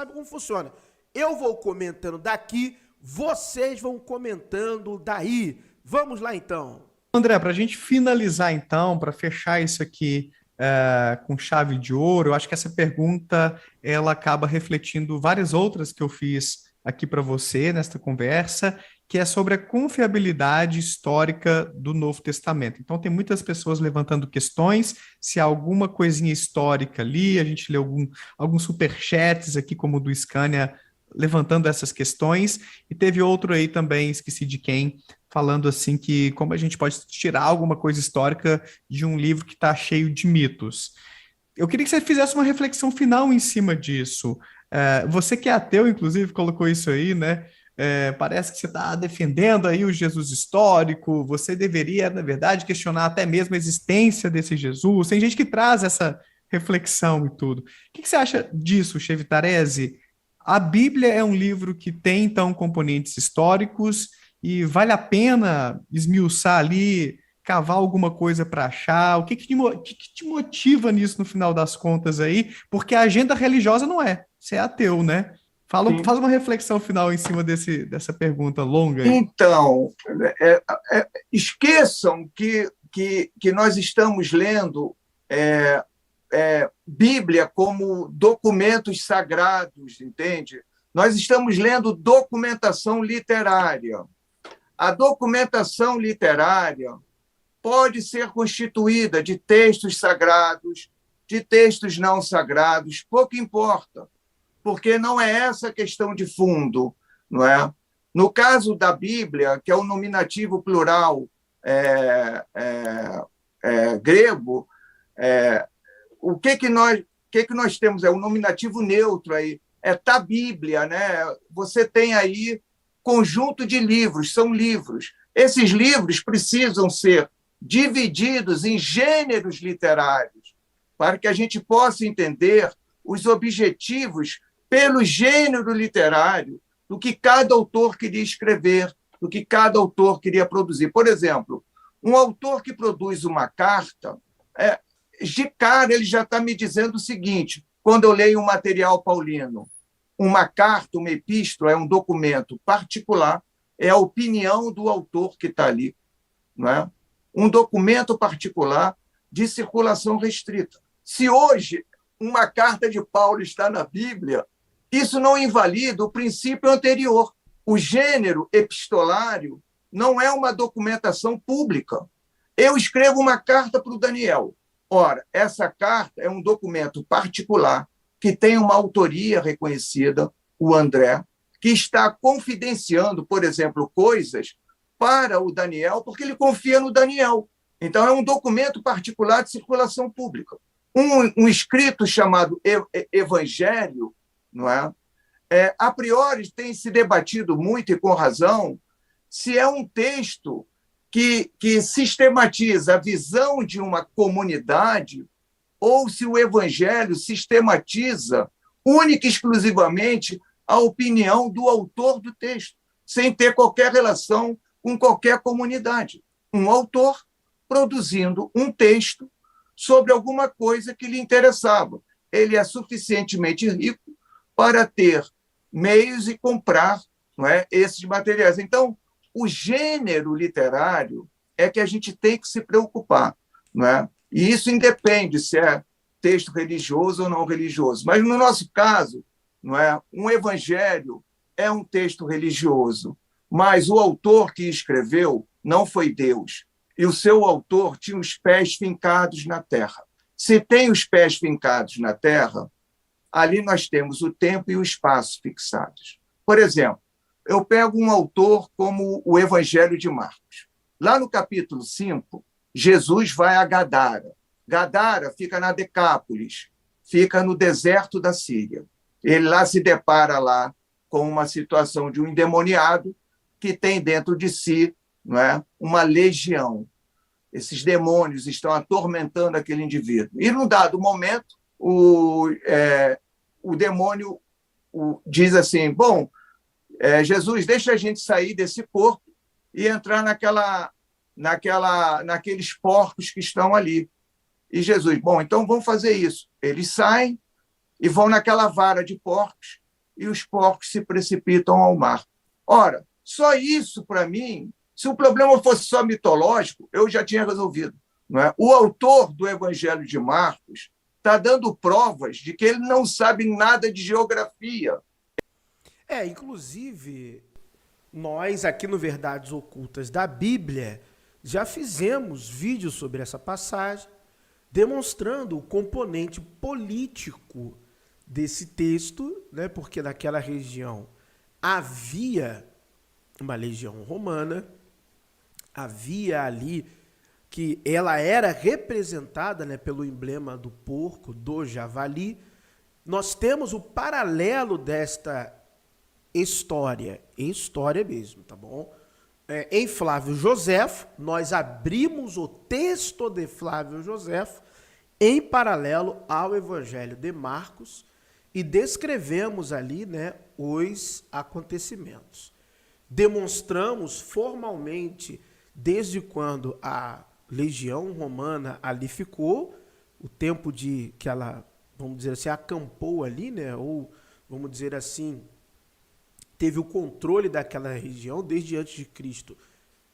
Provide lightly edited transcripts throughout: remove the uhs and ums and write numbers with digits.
sabe como funciona. Eu vou comentando daqui, vocês vão comentando daí. Vamos lá, então. André, para a gente finalizar então, para fechar isso aqui com chave de ouro, eu acho que essa pergunta ela acaba refletindo várias outras que eu fiz aqui para você nesta conversa, que é sobre a confiabilidade histórica do Novo Testamento. Então, tem muitas pessoas levantando questões, se há alguma coisinha histórica ali, a gente lê alguns superchats aqui, como o do Scania, levantando essas questões, e teve outro aí também, esqueci de quem, falando assim que como a gente pode tirar alguma coisa histórica de um livro que está cheio de mitos. Eu queria que você fizesse uma reflexão final em cima disso. Você que é ateu, inclusive, colocou isso aí, né? Parece que você está defendendo aí o Jesus histórico, você deveria, na verdade, questionar até mesmo a existência desse Jesus. Tem gente que traz essa reflexão e tudo. O que você acha disso, Chevitarese? A Bíblia é um livro que tem, então, componentes históricos e vale a pena esmiuçar ali, cavar alguma coisa para achar? O que te motiva nisso no final das contas aí? Porque a agenda religiosa não é. Você é ateu, né? Sim. Faz uma reflexão final em cima dessa pergunta longa aí. Então, esqueçam que nós estamos lendo Bíblia como documentos sagrados, entende? Nós estamos lendo documentação literária. A documentação literária pode ser constituída de textos sagrados, de textos não sagrados, pouco importa, porque não é essa a questão de fundo, não é? No caso da Bíblia, que é o nominativo plural grego, o que que nós temos? É um nominativo neutro aí, tá Bíblia, né? Você tem aí conjunto de livros, são livros. Esses livros precisam ser divididos em gêneros literários, para que a gente possa entender os objetivos pelo gênero literário do que cada autor queria escrever, do que cada autor queria produzir. Por exemplo, um autor que produz uma carta, de cara ele já está me dizendo o seguinte, quando eu leio um material paulino, uma carta, uma epístola é um documento particular, é a opinião do autor que está ali, não é? Um documento particular de circulação restrita. Se hoje uma carta de Paulo está na Bíblia, isso não invalida o princípio anterior. O gênero epistolário não é uma documentação pública. Eu escrevo uma carta para o Daniel. Ora, essa carta é um documento particular que tem uma autoria reconhecida, o André, que está confidenciando, por exemplo, coisas para o Daniel, porque ele confia no Daniel. Então, é um documento particular de circulação pública. Um escrito chamado Evangelho, não é? A priori tem se debatido muito, e com razão, se é um texto que sistematiza a visão de uma comunidade ou se o Evangelho sistematiza única e exclusivamente a opinião do autor do texto, sem ter qualquer relação com qualquer comunidade. Um autor produzindo um texto sobre alguma coisa que lhe interessava. Ele é suficientemente rico para ter meios e comprar, não é, esses materiais. Então, o gênero literário é que a gente tem que se preocupar, não é? E isso independe se é texto religioso ou não religioso. Mas, no nosso caso, não é, um evangelho é um texto religioso, mas o autor que escreveu não foi Deus. E o seu autor tinha os pés fincados na terra. Se tem os pés fincados na terra, ali nós temos o tempo e o espaço fixados. Por exemplo, eu pego um autor como o Evangelho de Marcos. Lá no capítulo 5, Jesus vai a Gadara. Gadara fica na Decápolis, fica no deserto da Síria. Ele lá se depara lá com uma situação de um endemoniado que tem dentro de si, não é, uma legião. Esses demônios estão atormentando aquele indivíduo. E, num dado momento, o demônio diz assim, bom, Jesus, deixa a gente sair desse corpo e entrar naqueles porcos que estão ali. E Jesus, bom, então vamos fazer isso. Eles saem e vão naquela vara de porcos e os porcos se precipitam ao mar. Ora, só isso, para mim, se o problema fosse só mitológico, eu já tinha resolvido. Não é? O autor do Evangelho de Marcos está dando provas de que ele não sabe nada de geografia. Inclusive, nós aqui no Verdades Ocultas da Bíblia já fizemos vídeos sobre essa passagem, demonstrando o componente político desse texto, né? Porque naquela região havia uma legião romana, havia ali que ela era representada, né, pelo emblema do porco, do javali. Nós temos o paralelo desta história mesmo, tá bom? Em Flávio Joséfo, nós abrimos o texto de Flávio Joséfo em paralelo ao Evangelho de Marcos e descrevemos ali, né, os acontecimentos. Demonstramos formalmente desde quando a legião romana ali ficou, o tempo de que ela, vamos dizer assim, acampou ali, né, ou vamos dizer assim, teve o controle daquela região desde antes de Cristo,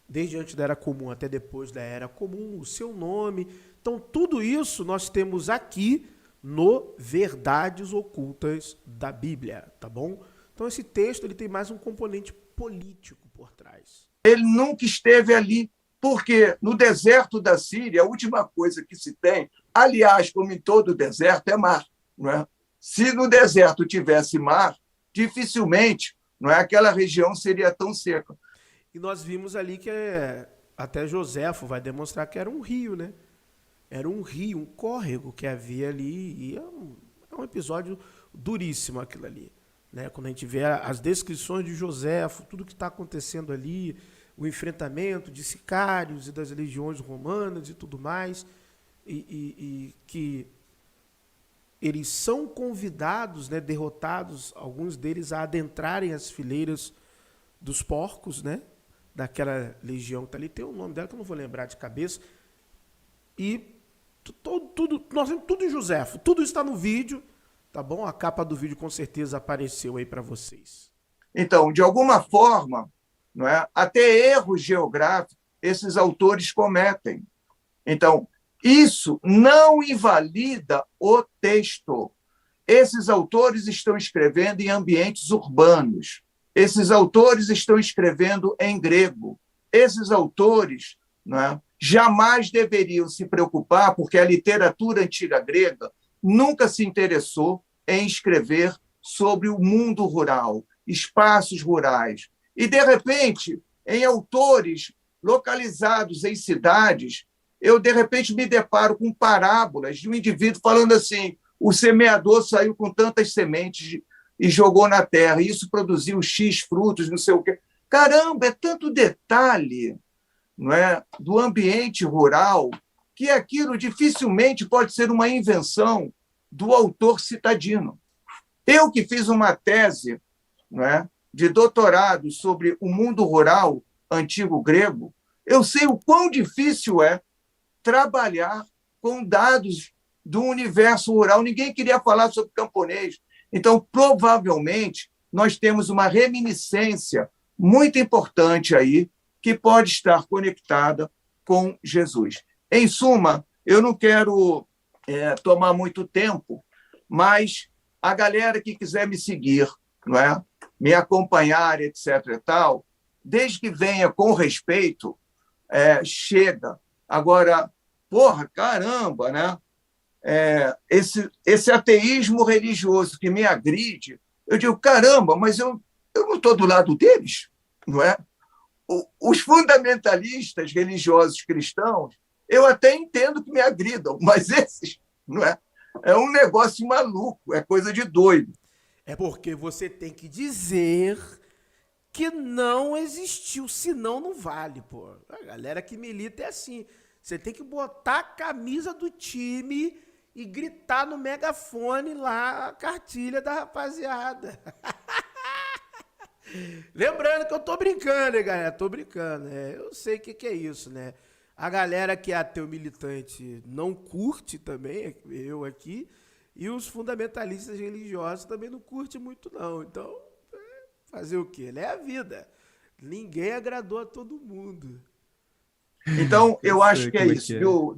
desde antes da Era Comum até depois da Era Comum, o seu nome. Então, tudo isso nós temos aqui no Verdades Ocultas da Bíblia, tá bom? Então, esse texto ele tem mais um componente político por trás. Ele nunca esteve ali, porque no deserto da Síria, a última coisa que se tem, aliás, como em todo deserto, é mar. Não é? Se no deserto tivesse mar, dificilmente, não é, aquela região seria tão seca. E nós vimos ali que até Joséfo vai demonstrar que era um rio, né? Era um rio, um córrego que havia ali. E é um episódio duríssimo aquilo ali, né? Quando a gente vê as descrições de Joséfo, tudo que está acontecendo ali, o enfrentamento de sicários e das legiões romanas e tudo mais, e que eles são convidados, né, derrotados, alguns deles a adentrarem as fileiras dos porcos, né, daquela legião que está ali. Tem o nome dela que eu não vou lembrar de cabeça. E nós temos tudo em Joséfo. Tudo está no vídeo, tá bom? A capa do vídeo com certeza apareceu aí para vocês. Então, de alguma forma, não é, até erros geográficos esses autores cometem. Então, isso não invalida o texto. Esses autores estão escrevendo em ambientes urbanos. Esses autores estão escrevendo em grego. Esses autores, não é, jamais deveriam se preocupar, porque a literatura antiga grega nunca se interessou em escrever sobre o mundo rural, espaços rurais. E, de repente, em autores localizados em cidades, eu, de repente, me deparo com parábolas de um indivíduo falando assim: o semeador saiu com tantas sementes e jogou na terra, e isso produziu X frutos, não sei o quê. Caramba, é tanto detalhe, não é, do ambiente rural, que aquilo dificilmente pode ser uma invenção do autor citadino. Eu que fiz uma tese, não é, de doutorado sobre o mundo rural antigo grego, eu sei o quão difícil é trabalhar com dados do universo rural. Ninguém queria falar sobre camponês. Então, provavelmente, nós temos uma reminiscência muito importante aí que pode estar conectada com Jesus. Em suma, eu não quero tomar muito tempo, mas a galera que quiser me seguir, não é, me acompanhar, etc. e tal, desde que venha com respeito, chega. Agora, porra, caramba, né? Esse ateísmo religioso que me agride, eu digo, caramba, mas eu não estou do lado deles, não é? Os fundamentalistas religiosos cristãos, eu até entendo que me agridam, mas esses, não é? É um negócio maluco, é coisa de doido. É porque você tem que dizer que não existiu, senão não vale, pô. A galera que milita é assim. Você tem que botar a camisa do time e gritar no megafone lá a cartilha da rapaziada. Lembrando que eu tô brincando, hein, galera? Tô brincando. Eu sei o que é isso, né? A galera que é ateu militante não curte também, eu aqui. E os fundamentalistas religiosos também não curtem muito, não. Então, fazer o quê? É a vida. Ninguém agradou a todo mundo. Então, eu acho que é como isso, que é. viu,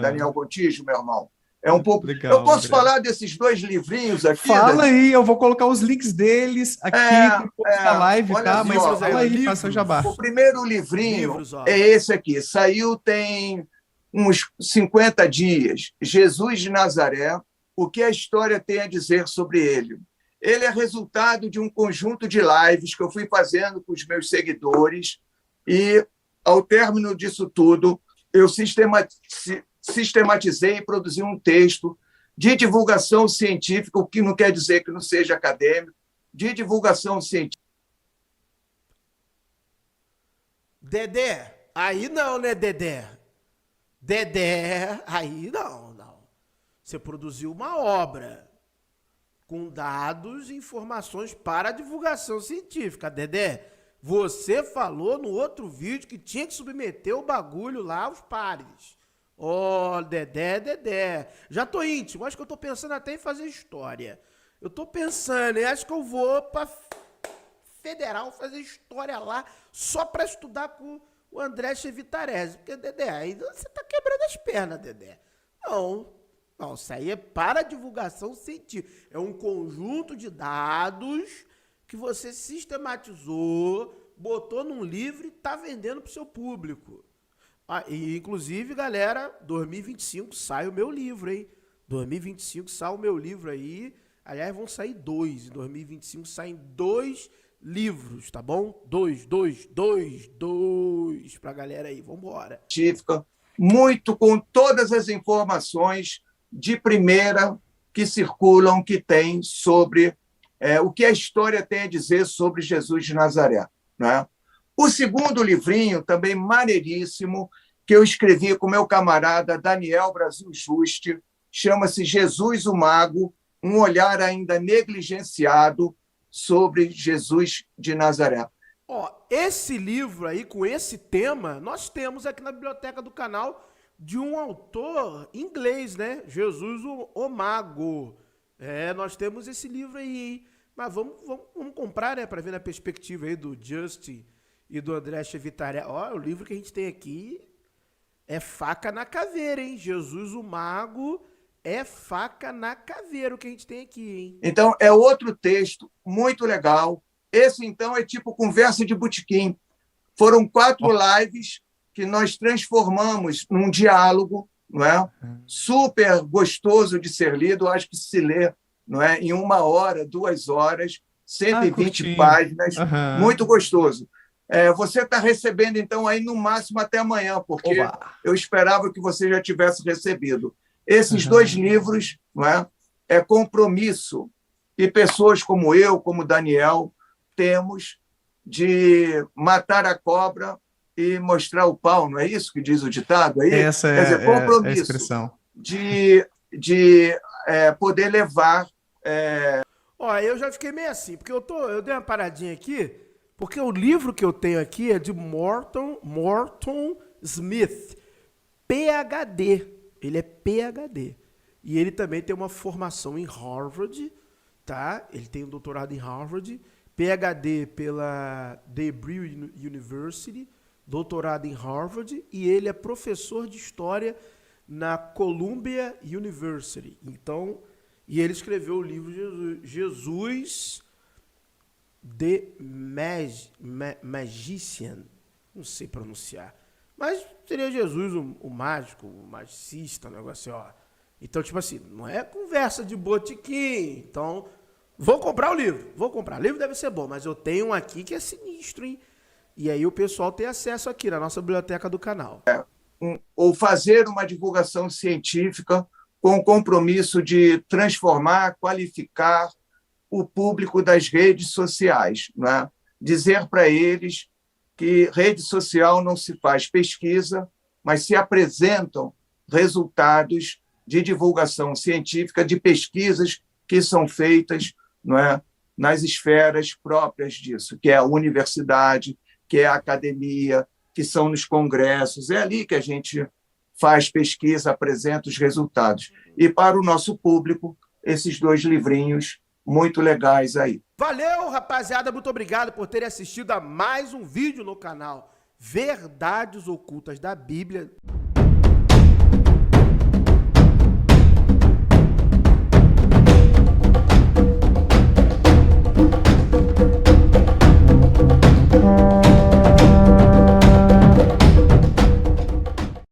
Daniel Gontijo, meu irmão? É um pouco. Legal, Eu posso André. falar desses 2 livrinhos aqui? Fala aí, eu vou colocar os links deles aqui depois da live, olha tá? Mas só, fala aí, livros. faça o jabá. O primeiro livrinho Livros, ó. é esse aqui. Saiu tem uns 50 dias. Jesus de Nazaré, o que a história tem a dizer sobre ele. Ele é resultado de um conjunto de lives que eu fui fazendo com os meus seguidores e, ao término disso tudo, eu sistematizei e produzi um texto de divulgação científica, o que não quer dizer que não seja acadêmico, de divulgação científica. Dedé, aí não, né, Dedé? Dedé, aí não. Você produziu uma obra com dados e informações para divulgação científica. Dedé, você falou no outro vídeo que tinha que submeter o bagulho lá aos pares. Dedé. Já tô íntimo, acho que eu tô pensando até em fazer história. Eu tô pensando, acho que eu vou pra Federal fazer história lá só pra estudar com o André Chevitarese. Porque, Dedé, aí você tá quebrando as pernas, Dedé. Não, isso aí é para divulgação científica. É um conjunto de dados que você sistematizou, botou num livro e tá vendendo pro seu público. E, inclusive, galera, 2025 sai o meu livro, hein? 2025 sai o meu livro aí. Aliás, vão sair 2. Em 2025 saem 2 livros, tá bom? 2 pra galera aí. Vambora. Científica, muito com todas as informações de primeira que circulam, que tem sobre o que a história tem a dizer sobre Jesus de Nazaré, né? O segundo livrinho, também maneiríssimo, que eu escrevi com meu camarada Daniel Brasil Juste, chama-se Jesus o Mago, um olhar ainda negligenciado sobre Jesus de Nazaré. Esse livro aí, com esse tema, nós temos aqui na biblioteca do canal de um autor inglês, né? Jesus o Mago. Nós temos esse livro aí, hein? Mas vamos comprar, né? Para ver na perspectiva aí do Justin e do André Chevitarese. O livro que a gente tem aqui é faca na caveira, hein? Jesus o Mago é faca na caveira o que a gente tem aqui, hein? Então, é outro texto muito legal. Esse, então, é tipo conversa de botequim. Foram 4 lives que nós transformamos num diálogo, não é? Super gostoso de ser lido, acho que se lê, não é? Em 1 hora, 2 horas, 120 páginas, muito gostoso. Você está recebendo, então, aí no máximo até amanhã, porque eu esperava que você já tivesse recebido. Esses 2 livros, não é? É compromisso que pessoas como eu, como Daniel, temos de matar a cobra e mostrar o pau, não é isso que diz o ditado aí? Essa Quer dizer, compromisso a expressão. de poder levar... Eu já fiquei meio assim, porque eu dei uma paradinha aqui, porque o livro que eu tenho aqui é de Morton Smith, PhD. Ele é PhD. E ele também tem uma formação em Harvard, tá? Ele tem um doutorado em Harvard, PhD pela Debris University, doutorado em Harvard, e ele é professor de história na Columbia University. Então, e ele escreveu o livro Jesus the Magician, não sei pronunciar, mas seria Jesus o mágico, o magicista, um negócio assim, Então, tipo assim, não é conversa de botequim. Então, vou comprar o livro. O livro deve ser bom, mas eu tenho um aqui que é sinistro, hein? E aí o pessoal tem acesso aqui na nossa biblioteca do canal. Ou fazer uma divulgação científica com o compromisso de transformar, qualificar o público das redes sociais, né? Dizer para eles que rede social não se faz pesquisa, mas se apresentam resultados de divulgação científica de pesquisas que são feitas, não é, nas esferas próprias disso, que é a universidade, que é a academia, que são nos congressos. É ali que a gente faz pesquisa, apresenta os resultados. E para o nosso público, esses 2 livrinhos muito legais aí. Valeu, rapaziada. Muito obrigado por terem assistido a mais um vídeo no canal Verdades Ocultas da Bíblia.